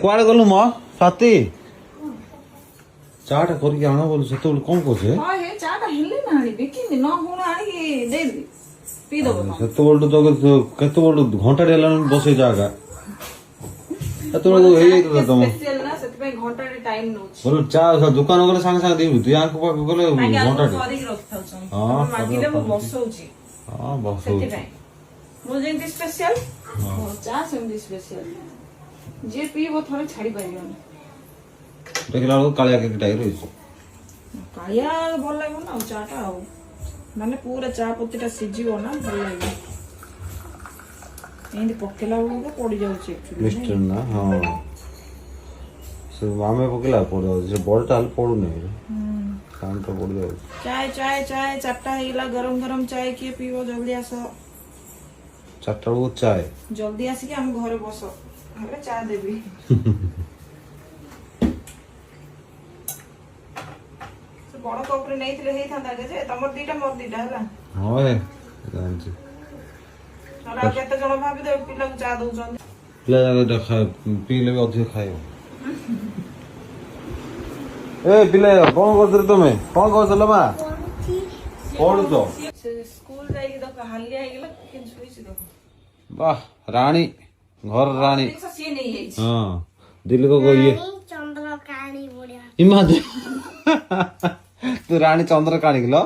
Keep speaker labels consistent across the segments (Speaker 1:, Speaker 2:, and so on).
Speaker 1: କୁଆଡେ ଗଲୁ ମ ସ୍ୱାତି ଚାଟା କରିକି ଆଣ ବୋଲୁ ସେତେବେଳେ କଣ କହୁଛେ ସେତେବେଳଠୁ ତ କେତେବେଳୁ ଘଣ୍ଟାଟେ ହେଲାଣି ବସେଇ ଜାଗା ସେତେବେଳକୁ ହେଇଯାଇଥିଲା ତମ ଚା ଦୋକାନ ଗଲେ ସାଙ୍ଗେ ସାଙ୍ଗେ ଦେବି ତୁ ୟାଙ୍କ ପାଖକୁ ଗଲେ ଘଣ୍ଟାଟେ ହଁ ବସଉଛି
Speaker 2: ମୁଁ ଯେମିତି ସ୍ପେଶାଲ ଚା ସେମିତି ସ୍ପେଶାଲ ଯିଏ ପିଇବ ଥରେ ଛାଡି ପାରିବନି।
Speaker 1: ଦେଖିଲା ବେଳକୁ କାଳିଆ କେତେ ଟାଇପ ରହିଛି
Speaker 2: କାଳିଆ ଭଲ ଲାଗିବ ନା ଆଉ ଚା ଟା ଆଉ ମାନେ ପୁରା ଚା ପତି ଟା ସିଝିବ ନା ଭଲ ଲାଗିବ। ଏମିତି ପକେଇଲା ବେଳକୁ ପଡି ଯାଉଛି
Speaker 1: ମିଷ୍ଟର ନା ହଁ ସେ ଆମେ ପକେଇଲା ପଡି ଯାଉଛି ସେ ବଡଟା ହେଲେ ପଡୁନି ପାଣି ତ ପଡି ଯାଉଛି।
Speaker 2: ଚାय ଚାय ଚାय ଚାରିଟା ହେଇଗଲା ଗରମ ଗରମ ଚାय କିଏ ପିଇବ ଜଲ୍ଦି ଆସ
Speaker 1: 4ଟା ବେଳକୁ ଚାଏ
Speaker 2: ଜଲ୍ଦି ଆସିକି ଆମ ଘରେ ବସ ହେଲେ ଚା ଦେବି। ସେ ବଡ କପରେ ନେଇଥିଲେ ହେଇଥାନ୍ତା ଯେ ତମର ଦିଟା ମୋର ଦିଟା ହେଲା
Speaker 1: ହଁ ଜାଣିଛି
Speaker 2: ନହେଲେ ଆଉ କେତେ ଜଣ ଭାବିଦେବେ ପିଲାକୁ ଚା ଦଉଛନ୍ତି
Speaker 1: ପିଲା ଯାକ ପିଇଲେ ବି ଅଧିକ ଖାଇବ। ଏ ପିଲା କଣ କରୁଥିଲ ତମେ କଣ କରୁଥିଲ ମା ପଢୁଛ
Speaker 2: ସେ ସ୍କୁଲ ଯାଇକି ଦେଖ ହାଲିଆ ହେଇଗଲା କିନ୍ତୁ ଶୋଇଛି ଦେଖ
Speaker 1: ବାହ ରାଣୀ ଘର ରାଣୀ
Speaker 2: ସିଏ ନେଇଯାଇଛି
Speaker 1: ହଁ ଦିଲ୍ଲୀ को ଇଏ
Speaker 3: ଚନ୍ଦ୍ରକାଣୀ ବଢିଆ
Speaker 1: ଇମା ତୁ ରାଣୀ ଚନ୍ଦ୍ରକାଣୀ କିଲୋ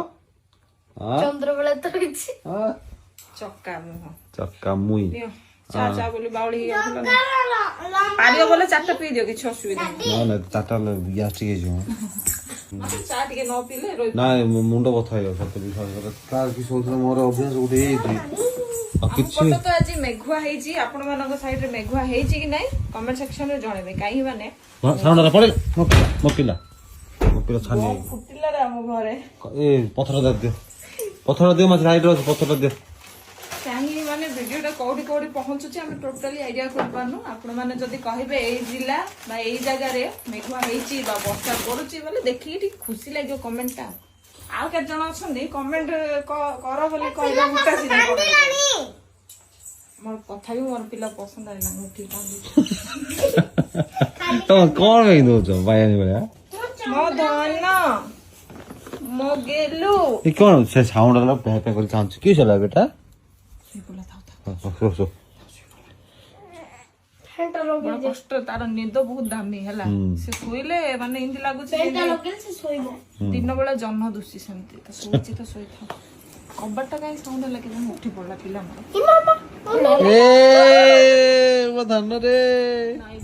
Speaker 3: ଚନ୍ଦ୍ରବେଳା ତ ହେଇଛି
Speaker 2: ଚକା ମୁହଁ
Speaker 1: ଚକା ମୁଇ
Speaker 2: ଚା ଚା ବୋଲି ବାଉଳି ହେଇଯାଉଥିଲା ପାରିବ ବୋଲେ ଚାରିଟା ପିଇ ଦିଅ କିଛି ଅସୁବିଧା ନାହିଁ।
Speaker 1: ନା 4ଟା ଗ୍ୟାଷ୍ଟ୍ରିକ୍ ହେଇଯିବ
Speaker 2: ଚା ଟିକେ ନ ପିଇଲେ ରହିବ
Speaker 1: ନାଇଁ ମୁଣ୍ଡ ବଥା ହେଇଯାଉ ସତ ବିଶ୍ୱାସ କର କାହାର କି ଶୋଉଥିଲା ମୋର ଅଭ୍ୟାସ ଗୋଟେ ହେଇଯାଇଛି ଆଉ କିଛି
Speaker 2: ତ ଆଜି ମେଘୁଆ ହେଇଛି ଆପଣ ମାନଙ୍କ ସାଇଡ ରେ ମେଘୁଆ ହେଇଛି କି ନାଇଁ କମେଣ୍ଟ ସେକ୍ସନ ରେ ଜଣେଇବେ କାହିଁକି ମାନେ
Speaker 1: ସାଉଣ୍ଡ ପଡେ ମୋ ପିଲା ଛାନି
Speaker 2: ଫୁଟିଲା ରେ ଆମ ଘରେ
Speaker 1: ଏ ପଥର ଦିଅ ମା ସାଇଡରେ ଅଛି ପଥର ଦିଅ
Speaker 2: କାହିଁକି ମାନେ ଭିଡିଓ ଟା କୋଉଠି କୋଉଠି ପହଞ୍ଚୁଛି ଆମେ ଟୋଟାଲି ଆଇଡିଆ କରିପାରୁନୁ ଆପଣ ମାନେ ଯଦି କହିବେ ଏଇ ଜିଲ୍ଲା ବା ଏଇ ଜାଗାରେ ମେଘୁଆ ହେଇଛି ବା ବର୍ଷା ପଡୁଛି ବୋଲେ ଦେଖିକି ଟିକେ ଖୁସି ଲାଗିବ କମେଣ୍ଟ ଟା ଆଉ କେତେ ଜଣ ଅଛନ୍ତି କମେଣ୍ଟ କର ବୋଲି କହିଲେ ମୋର କଥା ବି ମୋର ପିଲା ପସନ୍ଦ ହେଲା ମୁଁ ଠିକ
Speaker 1: ତମେ କଣ ପାଇଁ ଦଉଛ ବାୟାନୀ ଭଳିଆ
Speaker 2: ମୋ ଧନ ମୋ ଗେଲୁ
Speaker 1: ଏ କଣ ସେ ସାଉଣ୍ଡ ହେଲା ପେ ପେ କରି ଚାହୁଁଛି କି ହେଲା ବେଟା
Speaker 2: କଷ୍ଟ ତାର ନିଦ ବହୁତ ଦାମୀ ହେଲା ସେ ଶୋଇଲେ ମାନେ ଏମିତି ଲାଗୁଛି ଦିନ ବେଳା ଜହ୍ନ ଦୁଷି ସେମିତି ତ ଶୋଇଛି ତ ଶୋଇଥାଉ କବାଟ କାହିଁ ସାଉଣ୍ଡ ହେଲା କି ଉଠି ପଡିଲା ପିଲା ମୋର
Speaker 1: ଏ ମୋ ଧନ ରେ
Speaker 2: ନାଇଁ